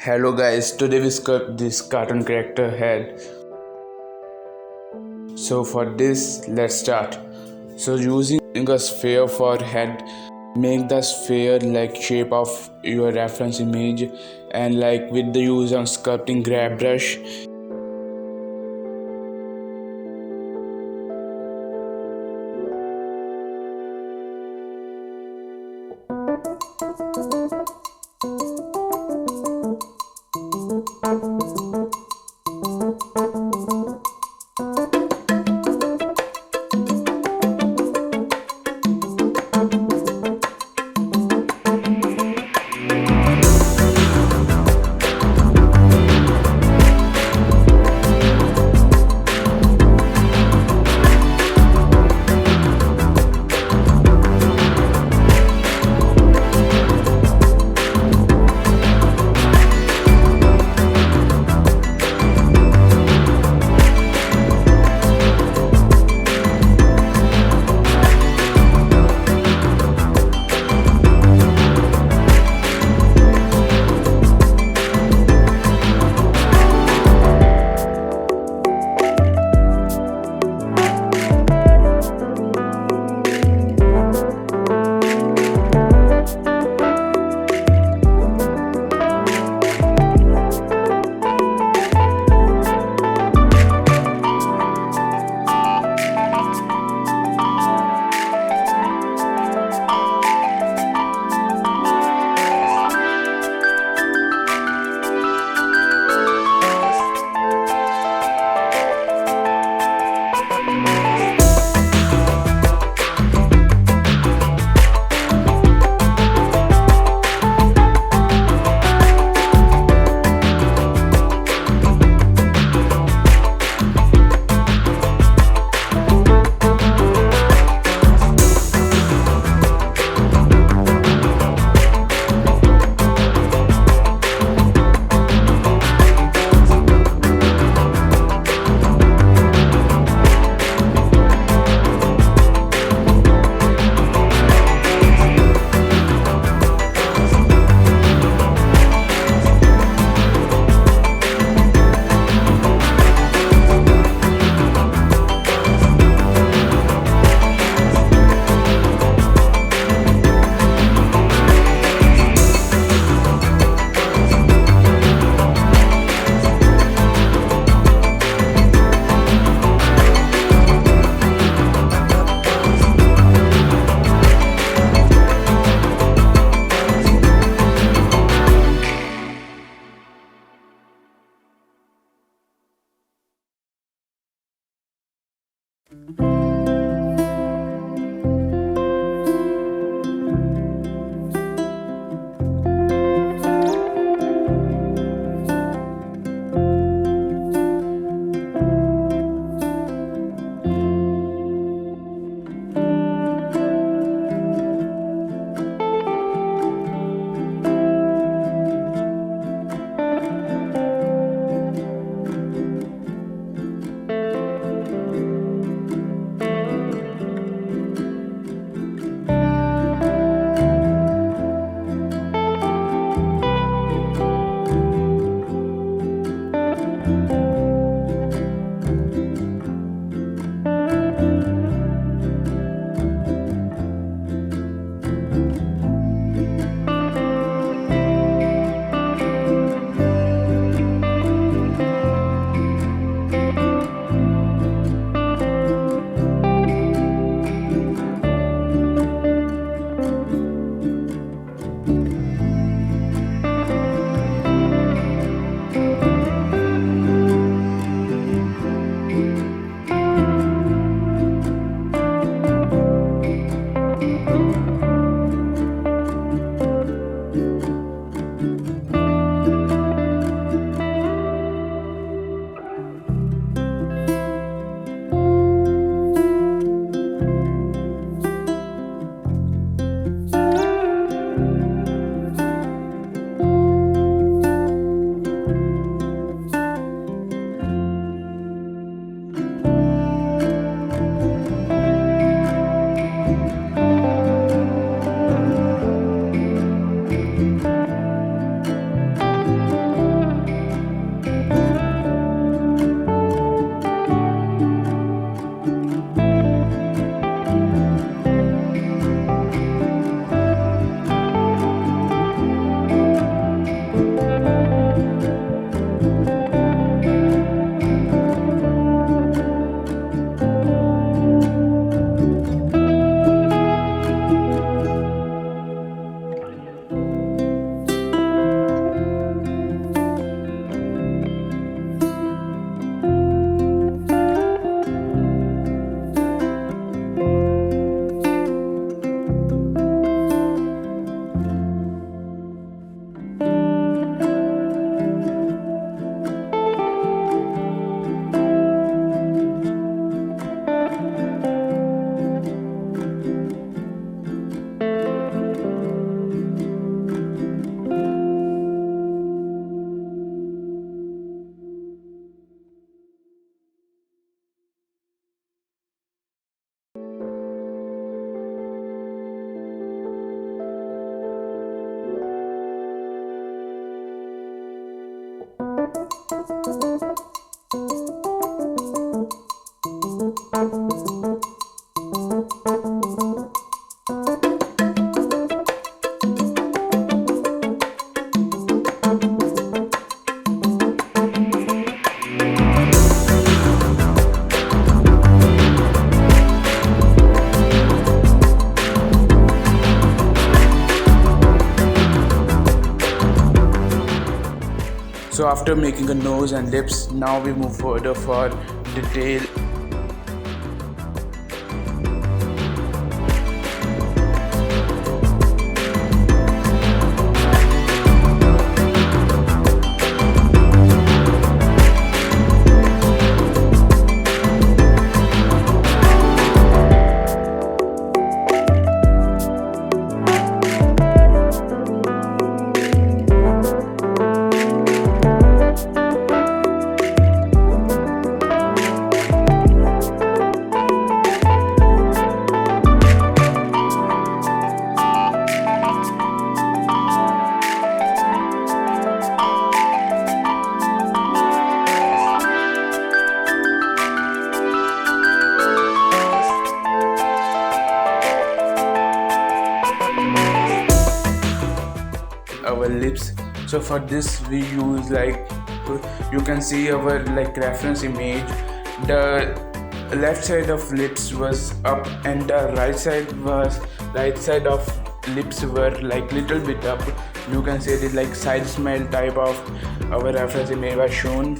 Hello guys, today we sculpt this cartoon character head. So for this, let's start. So using a sphere for head, make the sphere like shape of your reference image, and like with the use of sculpting grab brush. So after making a nose and lips, now we move further for detail. Our lips. So for this we use you can see our reference image. The left side of lips was up and the right side of lips were little bit up. You can say the side smile type of our reference image was shown.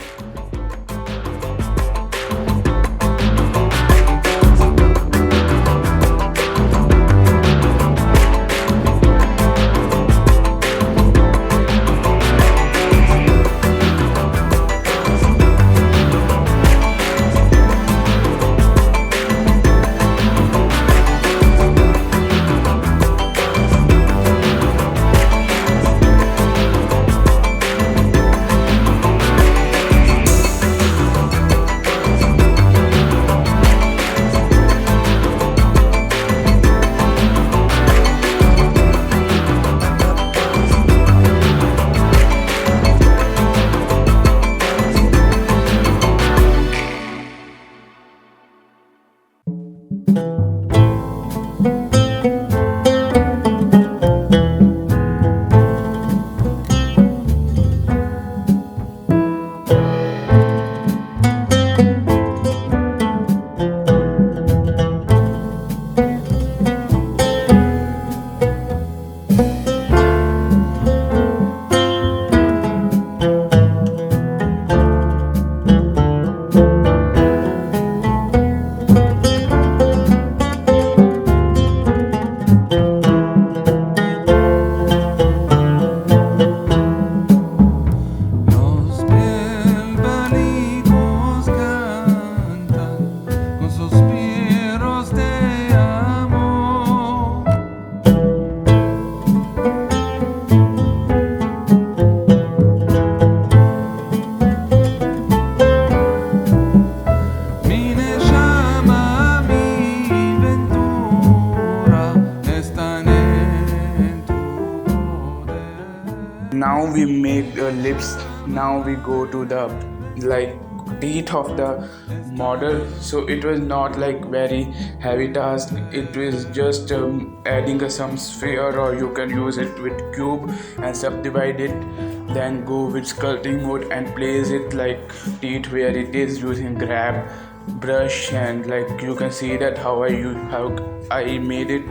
Now we make the lips. Now we go to the teeth of the model. So it was not very heavy task. It was just adding some sphere, or you can use it with cube and subdivide it, then go with sculpting mode and place it teeth where it is using grab brush. And you can see that how I made it.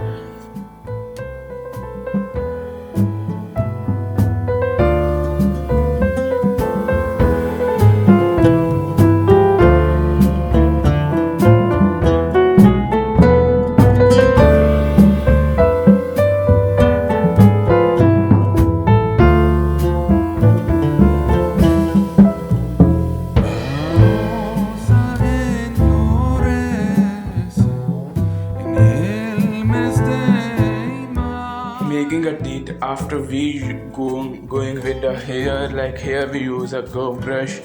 Making a teeth after we going with the hair, here we use a curve brush.